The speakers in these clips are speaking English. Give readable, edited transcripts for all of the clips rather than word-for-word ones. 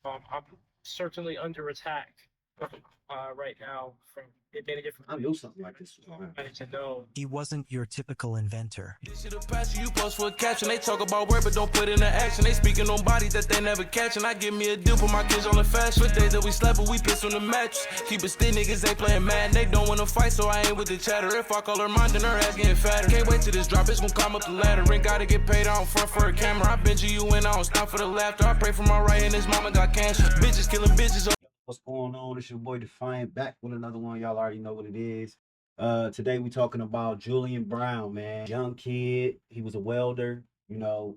I'm certainly under attack right now from many different. I knew something like this was going to I need to know. He wasn't your typical inventor. This shit a passion, you post for a caption. They talk about work, but don't put into action. They speaking on bodies that they never catch. And I give me a deal for my kids on the fashion. For days that we slept, but we piss on the mattress. Keep it still, niggas ain't playing mad. They don't wanna fight, so I ain't with the chatter. If I call her mine, then her ass getting fatter. Can't wait till this drop, it's gon' climb up the ladder. Ain't gotta get paid out in front for a camera. I been you and I don't stop for the laughter. I pray for my right hand, his mama got cancer. Bitches killing bitches. What's going on? It's your boy Defiant, back with another one. Y'all already know what it is. Today we talking about Julian Brown, man. Young kid. He was a welder, you know.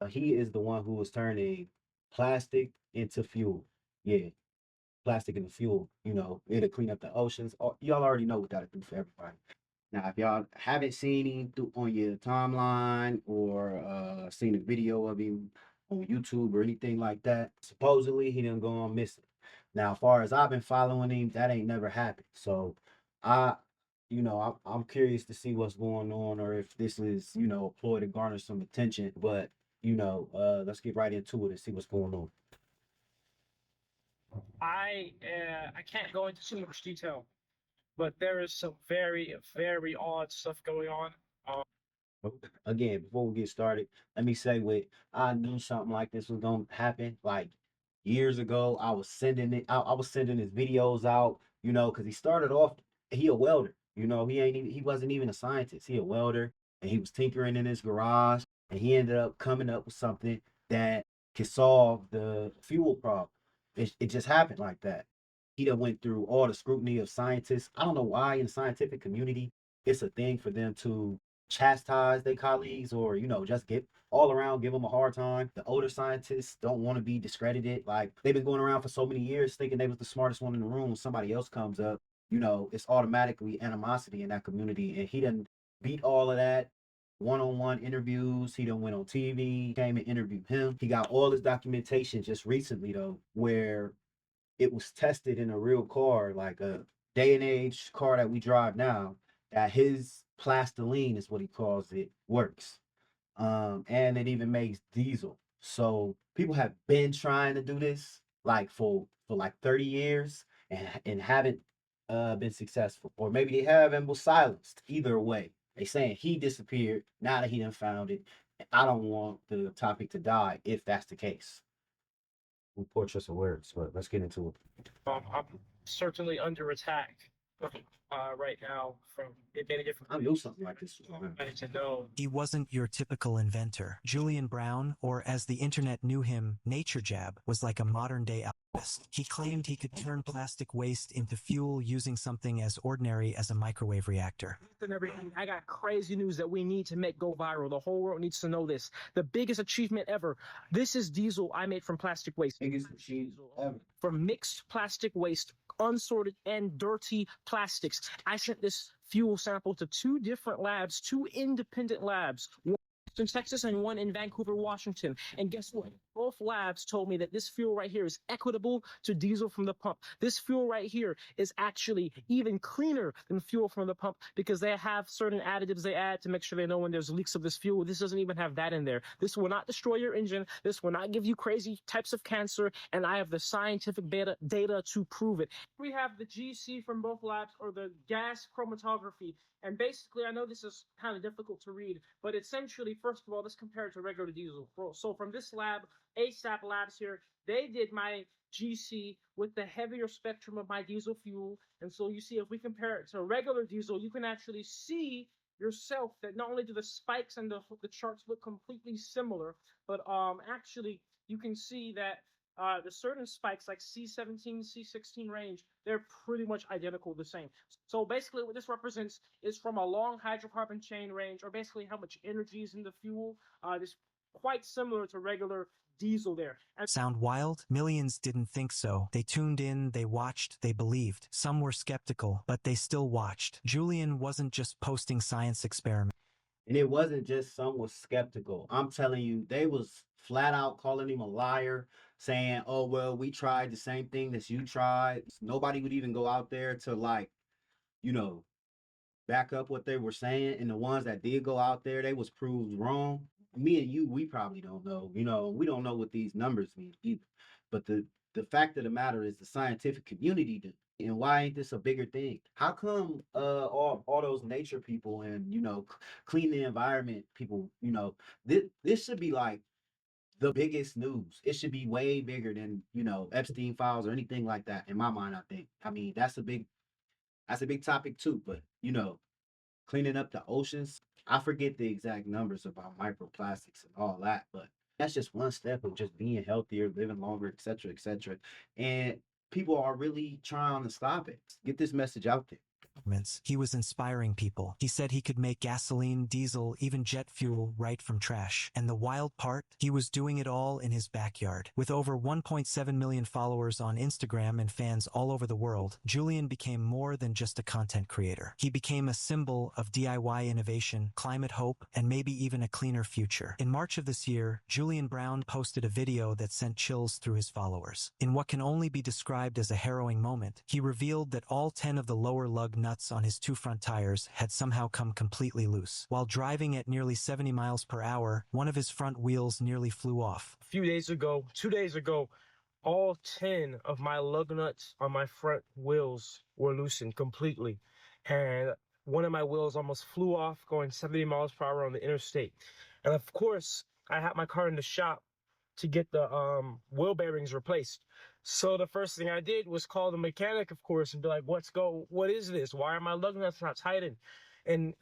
He is the one who was turning plastic into fuel. Yeah, plastic into fuel. You know, it'll clean up the oceans. Y'all already know what that'll do for everybody. Now, if y'all haven't seen him on your timeline or seen a video of him on YouTube or anything like that, supposedly he didn't go on missing. Now, as far as I've been following him, that ain't never happened. So I, I'm curious to see what's going on, or if this is, a ploy to garner some attention. But let's get right into it and see what's going on. I can't go into too much detail, but there is some very odd stuff going on. Again, before we get started, let me say what I knew something like this was gonna happen. Like years ago, I was sending it. I was sending his videos out. Because he started off. He a welder. He wasn't even a scientist. He a welder, and he was tinkering in his garage, and he ended up coming up with something that could solve the fuel problem. It just happened like that. He done went through all the scrutiny of scientists. I don't know why in the scientific community it's a thing for them to chastise their colleagues, or just get all around, give them a hard time. The older scientists don't want to be discredited. Like, they've been going around for so many years thinking they was the smartest one in the room. When somebody else comes up, it's automatically animosity in that community. And he done beat all of that. One-on-one interviews. He done went on TV, came and interviewed him. He got all his documentation just recently, though, where it was tested in a real car, like a day and age car that we drive now, that his plastiline is what he calls it, works. And it even makes diesel. So people have been trying to do this like for like 30 years and haven't been successful. Or maybe they have and was silenced. Either way, they saying he disappeared now that he done found it. I don't want the topic to die if that's the case. We poor choice of words, but let's get into it. I'm certainly under attack right now from many different. I knew something like this was going to I happen. need to know. He wasn't your typical inventor. Julian Brown, or as the internet knew him, NatureJab, was like a modern-day alchemist. He claimed he could turn plastic waste into fuel using something as ordinary as a microwave reactor. And everything. I got crazy news that we need to make go viral. The whole world needs to know this. The biggest achievement ever. This is diesel I made from plastic waste. Biggest achievement ever. From mixed plastic waste, unsorted and dirty plastics. I sent this fuel sample to two different labs, two independent labs. One in Texas and one in Vancouver, Washington. And guess what? Both labs told me that this fuel right here is equitable to diesel from the pump. This fuel right here is actually even cleaner than fuel from the pump because they have certain additives they add to make sure they know when there's leaks of this fuel. This doesn't even have that in there. This will not destroy your engine. This will not give you crazy types of cancer. And I have the scientific data to prove it. We have the GC from both labs, or the gas chromatography. And basically, I know this is kind of difficult to read, but essentially, first of all, let's compare it to regular diesel. So from this lab, ASAP Labs here, they did my GC with the heavier spectrum of my diesel fuel. And so you see, if we compare it to regular diesel, you can actually see yourself that not only do the spikes and the charts look completely similar, but actually you can see that the certain spikes like C17, C16 range, they're pretty much identical, the same. So basically what this represents is from a long hydrocarbon chain range, or basically how much energy is in the fuel. This quite similar to regular diesel there. And Sound wild? Millions didn't think so. They tuned in, they watched, they believed. Some were skeptical, but they still watched. Julian wasn't just posting science experiments. And it wasn't just some was skeptical. I'm telling you, they was flat out calling him a liar, saying, oh, well, we tried the same thing that you tried. Nobody would even go out there to, like, back up what they were saying. And the ones that did go out there, they was proved wrong. me and you, we probably don't know. You know, we don't know what these numbers mean either. But the fact of the matter is, the scientific community do. And why ain't this a bigger thing? How come all those nature people and clean the environment people, this should be like the biggest news. It should be way bigger than, Epstein files or anything like that in my mind, I think. I mean, that's a big topic too, but cleaning up the oceans. I forget the exact numbers about microplastics and all that, but that's just one step of just being healthier, living longer, etc., etc. And people are really trying to stop it. Get this message out there. He was inspiring people. He said he could make gasoline, diesel, even jet fuel right from trash. And the wild part, he was doing it all in his backyard. With over 1.7 million followers on Instagram and fans all over the world, Julian became more than just a content creator. He became a symbol of DIY innovation, climate hope, and maybe even a cleaner future. In March of this year, Julian Brown posted a video that sent chills through his followers. In what can only be described as a harrowing moment, he revealed that all 10 of the lower lug nuts on his two front tires had somehow come completely loose. While driving at nearly 70 miles per hour, one of his front wheels nearly flew off. A few days ago, 2 days ago, all 10 of my lug nuts on my front wheels were loosened completely. And one of my wheels almost flew off going 70 miles per hour on the interstate. And of course, I had my car in the shop to get the wheel bearings replaced. So the first thing I did was call the mechanic, of course, and be like, what is this? Why are my lug nuts not tightened? And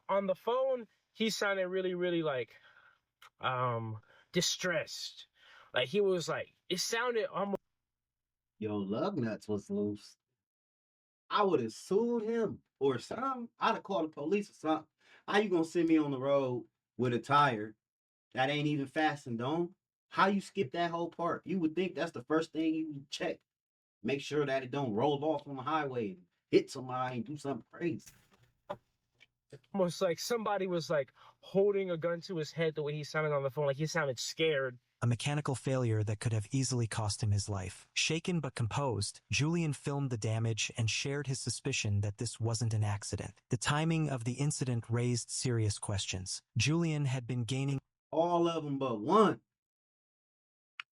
on the phone, he sounded really, really like distressed. Like he was like, it sounded almost. Yo, lug nuts was loose. I would have sued him or something. I'd have called the police or something. How you gonna send me on the road with a tire that ain't even fastened on? How you skip that whole part? You would think that's the first thing you would check. Make sure that it don't roll off on the highway, hit somebody, and do something crazy. Almost like somebody was like holding a gun to his head the way he sounded on the phone, like he sounded scared. A mechanical failure that could have easily cost him his life. Shaken but composed, Julian filmed the damage and shared his suspicion that this wasn't an accident. The timing of the incident raised serious questions. Julian had been gaining all of them but one.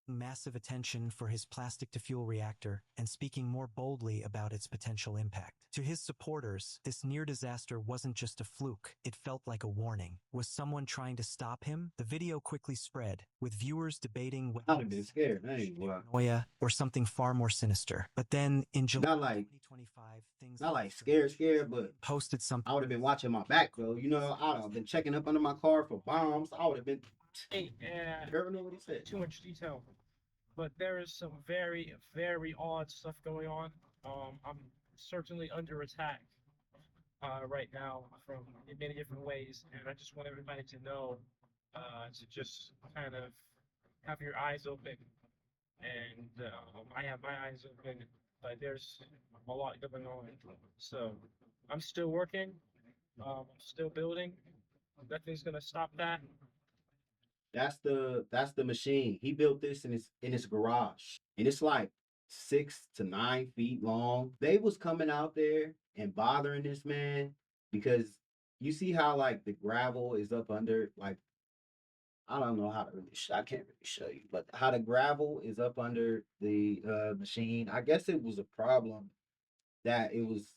Massive attention for his plastic-to-fuel reactor and speaking more boldly about its potential impact. To his supporters, this near disaster wasn't just a fluke, it felt like a warning. Was someone trying to stop him? The video quickly spread, with viewers debating whether I'd have been scared. paranoia or something far more sinister. But then, in July 2025, things not like scared, but posted something. I would have been watching my back, though. I'd have been checking up under my car for bombs. I would have been. Hey, never know what he said. Too much detail, but there is some very, very odd stuff going on. I'm certainly under attack right now from in many different ways, and I just want everybody to know to just kind of have your eyes open. And I have my eyes open, but there's a lot going on. So I'm still working. I'm still building. Nothing's gonna stop that. That's the machine. He built this in his garage, and it's like 6 to 9 feet long. They was coming out there and bothering this man because you see how like the gravel is up under, like, I don't know how to really I can't really show you, but how the gravel is up under the machine. I guess it was a problem that it was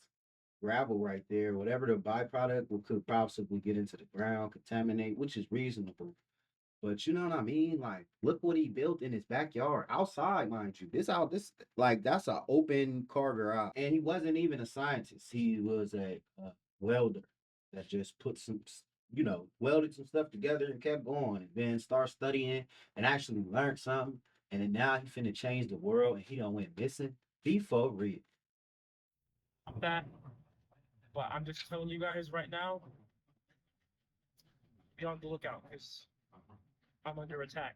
gravel right there. Whatever the byproduct could possibly get into the ground, contaminate, which is reasonable. But you know what I mean? Like, look what he built in his backyard, outside, mind you. That's an open car garage. And he wasn't even a scientist. He was a welder that just put welded some stuff together and kept going. And then start studying and actually learned something. And then now he finna change the world and he done went missing. Be for real. That, but I'm just telling you guys right now, be on the lookout because I'm under attack.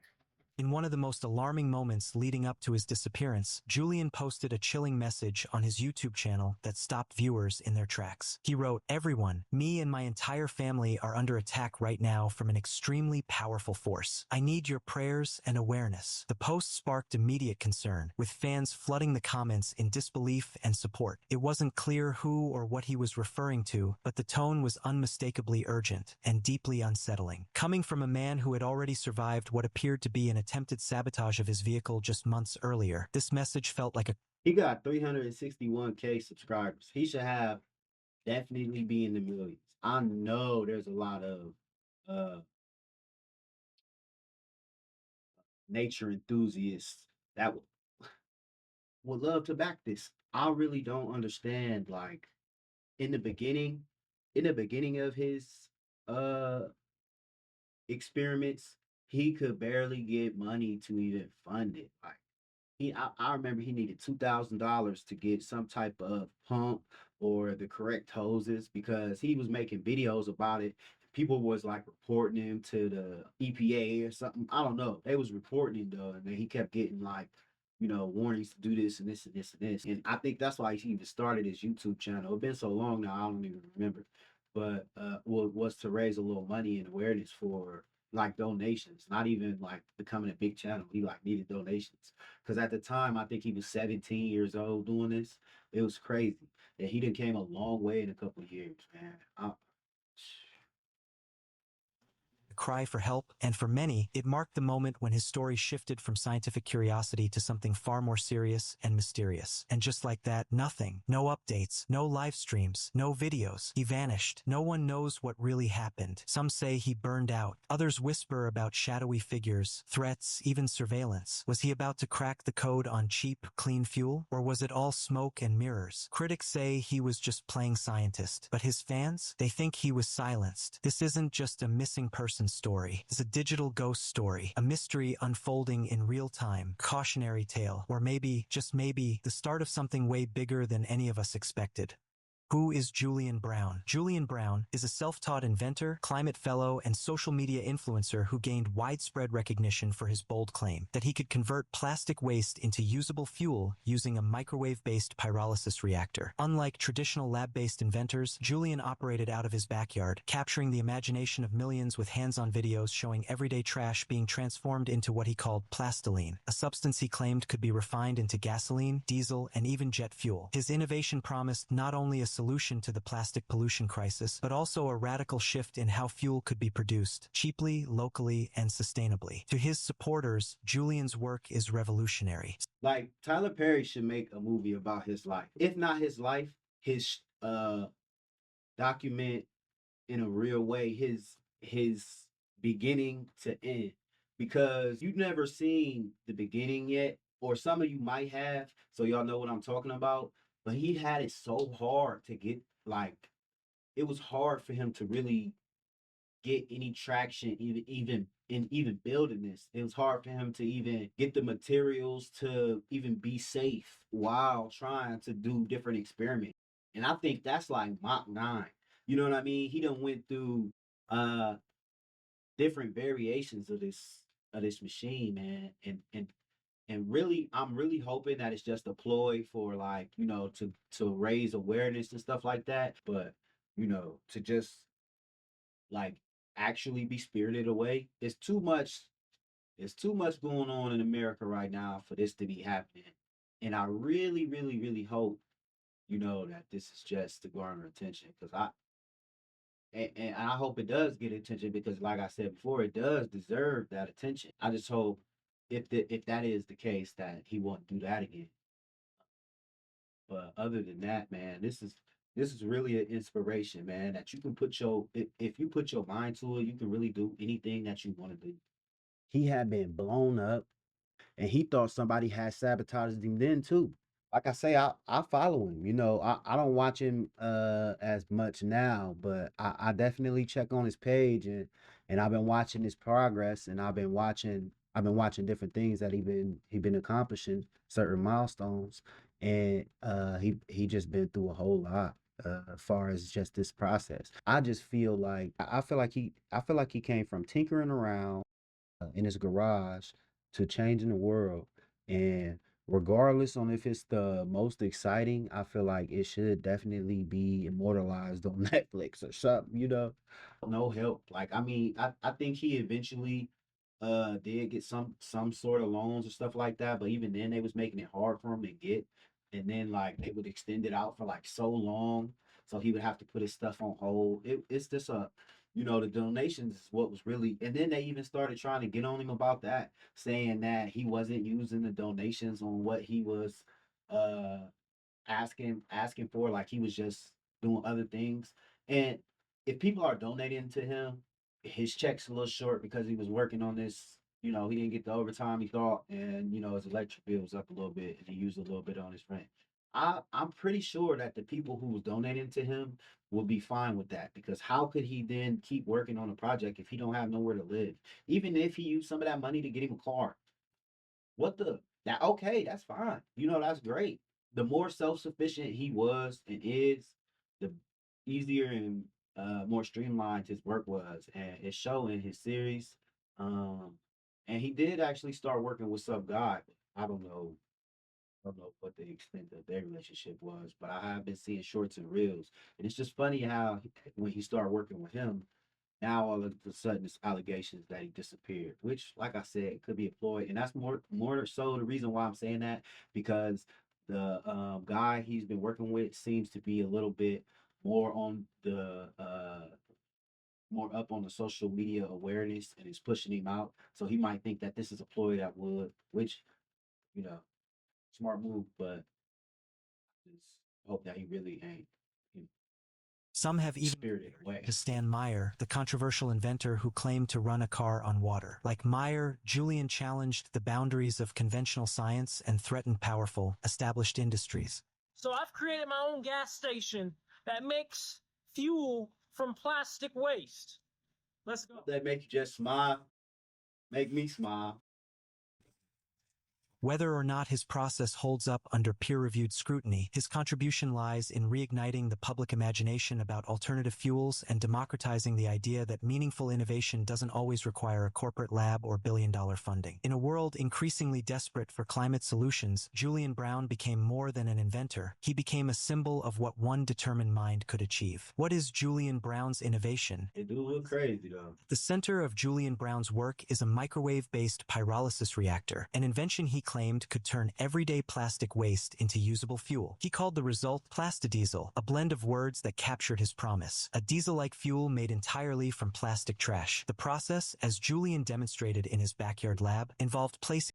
In one of the most alarming moments leading up to his disappearance, Julian posted a chilling message on his YouTube channel that stopped viewers in their tracks. He wrote, "Everyone, me and my entire family are under attack right now from an extremely powerful force. I need your prayers and awareness." The post sparked immediate concern, with fans flooding the comments in disbelief and support. It wasn't clear who or what he was referring to, but the tone was unmistakably urgent and deeply unsettling. Coming from a man who had already survived what appeared to be an attempted sabotage of his vehicle just months earlier, this message felt like a He got 361K subscribers. He should have definitely be in the millions. I know there's a lot of uh nature enthusiasts that would love to back this. I really don't understand. Like in the beginning, of his uh experiments, he could barely get money to even fund it. Like I remember he needed $2,000 to get some type of pump or the correct hoses because he was making videos about it. People was like reporting him to the EPA or something. I don't know. They was reporting him though, and then he kept getting like, warnings to do this and this and this and this. And I think that's why he even started his YouTube channel. It's been so long now, I don't even remember. But was to raise a little money and awareness for like donations, not even like becoming a big channel. He like needed donations because at the time I think he was 17 years old doing this. It was crazy. And he done came a long way in a couple of years, man. cry for help, and for many, it marked the moment when his story shifted from scientific curiosity to something far more serious and mysterious. And just like that, nothing. No updates, no live streams, no videos. He vanished. No one knows what really happened. Some say he burned out. Others whisper about shadowy figures, threats, even surveillance. Was he about to crack the code on cheap, clean fuel? Or was it all smoke and mirrors? Critics say he was just playing scientist. But his fans? They think he was silenced. This isn't just a missing person story. It's a digital ghost story, a mystery unfolding in real time, cautionary tale, or maybe, just maybe, the start of something way bigger than any of us expected. Who is Julian Brown? Julian Brown is a self-taught inventor, climate fellow, and social media influencer who gained widespread recognition for his bold claim that he could convert plastic waste into usable fuel using a microwave-based pyrolysis reactor. Unlike traditional lab-based inventors, Julian operated out of his backyard, capturing the imagination of millions with hands-on videos showing everyday trash being transformed into what he called plastiline, a substance he claimed could be refined into gasoline, diesel, and even jet fuel. His innovation promised not only a solution to the plastic pollution crisis, but also a radical shift in how fuel could be produced, cheaply, locally, and sustainably. To his supporters, Julian's work is revolutionary. Like Tyler Perry should make a movie about his life. If not his life, his document in a real way his beginning to end. Because you've never seen the beginning yet, or some of you might have, so y'all know what I'm talking about. But he had it so hard to get, like, it was hard for him to really get any traction, even building this. It was hard for him to even get the materials to even be safe while trying to do different experiments. And I think that's like Mach 9. You know what I mean? He done went through different variations of this machine, man. And really, I'm really hoping that it's just a ploy for, like, to raise awareness and stuff like that. But to just like actually be spirited away. It's too much. It's too much going on in America right now for this to be happening. And I really, really, really hope, that this is just to garner attention. Because and I hope it does get attention because, like I said before, it does deserve that attention. I just hope if that is the case that he won't do that again. But other than that, man, this is really an inspiration, man. That you can put if you put your mind to it, you can really do anything that you want to do. He had been blown up, and he thought somebody had sabotaged him then too. Like I say, I follow him. I don't watch him as much now, but I definitely check on his page, and I've been watching his progress, and I've been watching different things that he been accomplishing, certain milestones, and he just been through a whole lot as far as just this process. I just feel like I feel like he came from tinkering around in his garage to changing the world. And regardless on if it's the most exciting, I feel like it should definitely be immortalized on Netflix or something, you know. No help. Like I mean, I think he eventually did get some sort of loans or stuff like that, but even then they was making it hard for him to get. And then like they would extend it out for like so long. So he would have to put his stuff on hold. It's just a the donations is what was really, and then they even started trying to get on him about that, saying that he wasn't using the donations on what he was uh asking for, like he was just doing other things. And if people are donating to him, his check's a little short because he was working on this. He didn't get the overtime he thought, and his electric bill was up a little bit, and he used a little bit on his rent. I'm pretty sure that the people who was donating to him will be fine with that, because how could he then keep working on a project if he don't have nowhere to live? Even if he used some of that money to get him a car, what the that okay, that's fine. That's great. The more self-sufficient he was and is, the easier and more streamlined his work was. And it's showing his series. Um and he did actually start working with some guy. I don't know what the extent of their relationship was, but I have been seeing shorts and reels. And it's just funny how when he started working with him, now all of a sudden it's allegations that he disappeared, which, like I said, could be employed. And that's more so the reason why I'm saying that, because the guy he's been working with seems to be a little bit more on the more up on the social media awareness, and is pushing him out. So he might think that this is a ploy that would, which, you know, smart move, but just hope that he really ain't Some have even spirited away. to Stan Meyer, the controversial inventor who claimed to run a car on water. Like Meyer, Julian challenged the boundaries of conventional science and threatened powerful, established industries. So I've created my own gas station that makes fuel from plastic waste. Let's go. They make you just smile, make me smile. Whether or not his process holds up under peer-reviewed scrutiny, his contribution lies in reigniting the public imagination about alternative fuels and democratizing the idea that meaningful innovation doesn't always require a corporate lab or billion-dollar funding. In a world increasingly desperate for climate solutions, Julian Brown became more than an inventor. He became a symbol of what one determined mind could achieve. What is Julian Brown's innovation? It do look crazy though. The center of Julian Brown's work is a microwave-based pyrolysis reactor, an invention he claimed could turn everyday plastic waste into usable fuel. He called the result plastodiesel, a blend of words that captured his promise. A diesel-like fuel made entirely from plastic trash. The process, as Julian demonstrated in his backyard lab, involved placing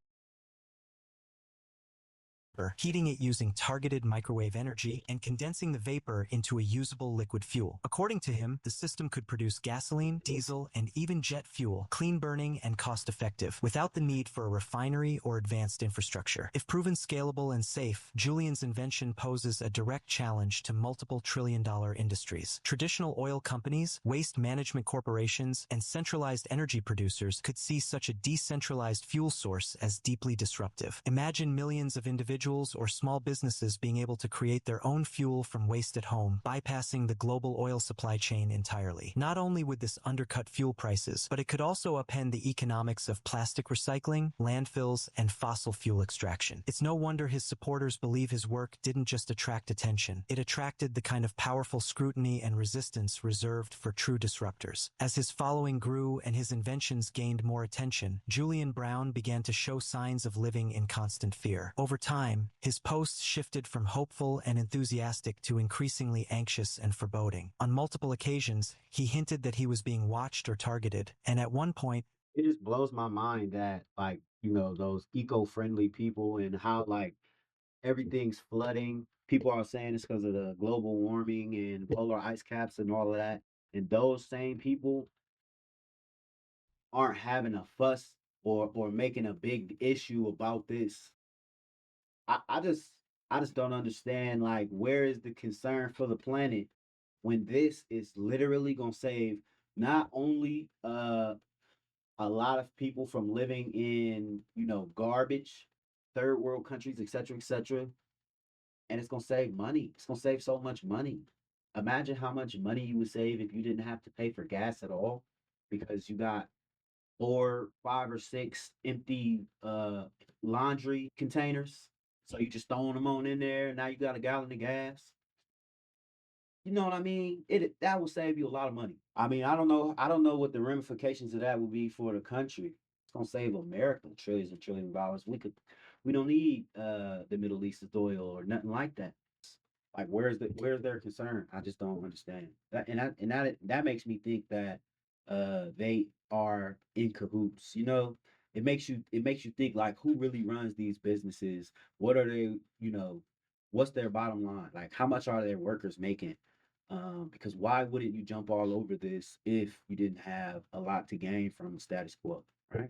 heating it using targeted microwave energy, and condensing the vapor into a usable liquid fuel. According to him, the system could produce gasoline, diesel, and even jet fuel, clean-burning and cost-effective, without the need for a refinery or advanced infrastructure. If proven scalable and safe, Julian's invention poses a direct challenge to multiple trillion-dollar industries. Traditional oil companies, waste management corporations, and centralized energy producers could see such a decentralized fuel source as deeply disruptive. Imagine millions of individuals or small businesses being able to create their own fuel from waste at home, bypassing the global oil supply chain entirely. Not only would this undercut fuel prices, but it could also upend the economics of plastic recycling, landfills, and fossil fuel extraction. It's no wonder his supporters believe his work didn't just attract attention, it attracted the kind of powerful scrutiny and resistance reserved for true disruptors. As his following grew and his inventions gained more attention, Julian Brown began to show signs of living in constant fear. Over time, his posts shifted from hopeful and enthusiastic to increasingly anxious and foreboding. On multiple occasions, he hinted that he was being watched or targeted, and at one point, It just blows my mind that, like, those eco-friendly people, and how like everything's flooding. People are saying it's because of the global warming and polar ice caps and all of that. And those same people aren't having a fuss or making a big issue about this. I just don't understand, like, where is the concern for the planet when this is literally gonna save not only a lot of people from living in, garbage, third world countries, etc., etc., and it's gonna save money. It's gonna save so much money. Imagine how much money you would save if you didn't have to pay for gas at all, because you got or 5 or 6 empty laundry containers. So you just throwing them on in there. Now you got a gallon of gas. You know what I mean? That will save you a lot of money. I mean, I don't know what the ramifications of that would be for the country. It's gonna save America trillions and trillions of dollars. We don't need the Middle East's oil or nothing like that. Like where's their concern? I just don't understand. That makes me think that they are in cahoots, you know? It makes you think like who really runs these businesses? What are they, you know, what's their bottom line? Like how much are their workers making? Because why wouldn't you jump all over this if you didn't have a lot to gain from the status quo, right?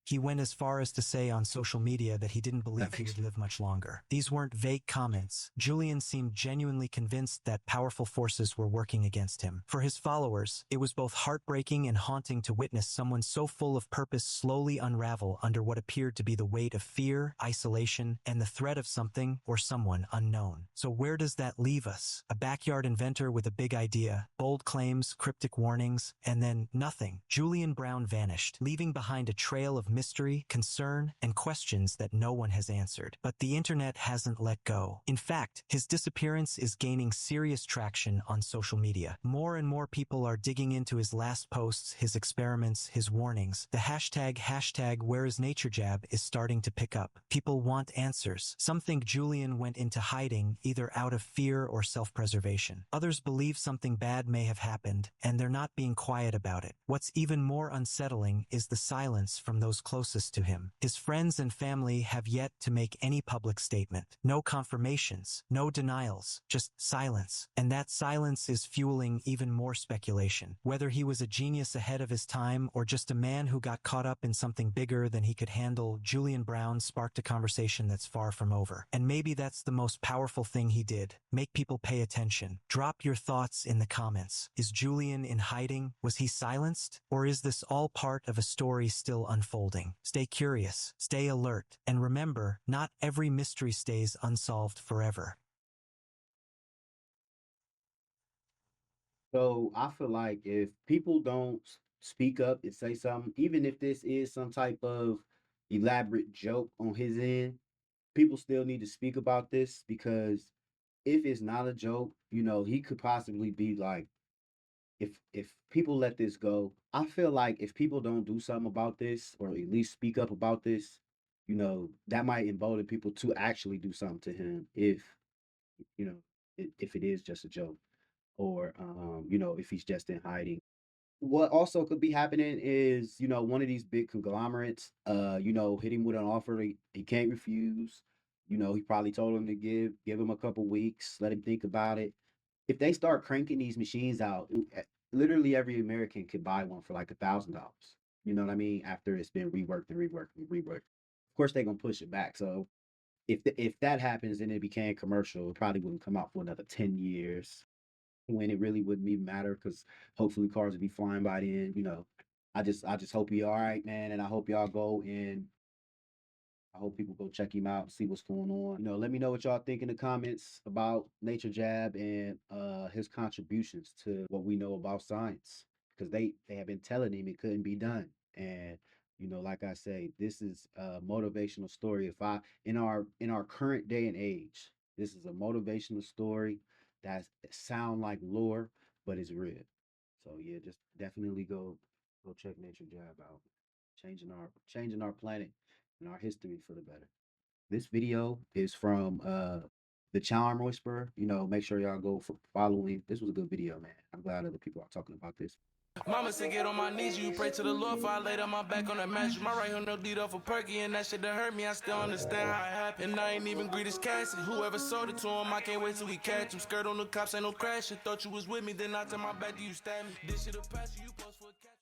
He went as far as to say on social media that he didn't believe he would live much longer. These weren't vague comments. Julian seemed genuinely convinced that powerful forces were working against him. For his followers, it was both heartbreaking and haunting to witness someone so full of purpose slowly unravel under what appeared to be the weight of fear, isolation, and the threat of something or someone unknown. So where does that leave us? A backyard inventor with a big idea, bold claims, cryptic warnings, and then nothing. Julian Brown vanished, leaving behind a trail of mystery, concern, and questions that no one has answered. But the internet hasn't let go. In fact, his disappearance is gaining serious traction on social media. More and more people are digging into his last posts, his experiments, his warnings. The hashtag where is NatureJab is starting to pick up. People want answers. Some think Julian went into hiding either out of fear or self-preservation. Others believe something bad may have happened, and they're not being quiet about it. What's even more unsettling is the silence from those closest to him. His friends and family have yet to make any public statement. No confirmations, no denials, just silence. And that silence is fueling even more speculation. Whether he was a genius ahead of his time or just a man who got caught up in something bigger than he could handle, Julian Brown sparked a conversation that's far from over. And maybe that's the most powerful thing he did. Make people pay attention. Drop your thoughts in the comments. Is Julian in hiding? Was he silenced? Or is this all part of a story still unfolding? Stay curious, stay alert, and remember, not every mystery stays unsolved forever. So I feel like if people don't speak up and say something, even if this is some type of elaborate joke on his end, people still need to speak about this because if it's not a joke, you know, he could possibly be like, if people let this go, I feel like if people don't do something about this or at least speak up about this, you know, that might embolden people to actually do something to him if, you know, if it is just a joke or you know, if he's just in hiding. What also could be happening is, you know, one of these big conglomerates, you know, hit him with an offer he can't refuse. You know, he probably told him to give him a couple weeks, let him think about it. If they start cranking these machines out, literally every American could buy one for like $1,000. You know what I mean? After it's been reworked and reworked and reworked. Of course, they're gonna push it back. So if that happens and it became commercial, it probably wouldn't come out for another 10 years when it really wouldn't even matter because hopefully cars would be flying by then. You know, I just hope he all right, man, and I hope y'all go and I hope people go check him out and see what's going on. You know, let me know what y'all think in the comments about NatureJab and his contributions to what we know about science. Because they have been telling him it couldn't be done. And you know, like I say, this is a motivational story. If I in our current day and age, this is a motivational story that sound like lore, but it's real. So yeah, just definitely go check NatureJab out. Changing our planet and our history for the better. This video is from the Charm Whisperer. You know, make sure y'all go follow him. This was a good video, man. I'm glad other people are talking about this. Mama said get on my knees, you pray to the Lord, for I laid on my back on that mattress. My right hand no deed off a perky, and that shit that hurt me, I still understand how it happened. And I ain't even greet his casket. Whoever sold it to him, I can't wait till we catch him. Skirt on the cops, ain't no crashing. Thought you was with me, then I turn my back to you, stab me. This shit a pass you,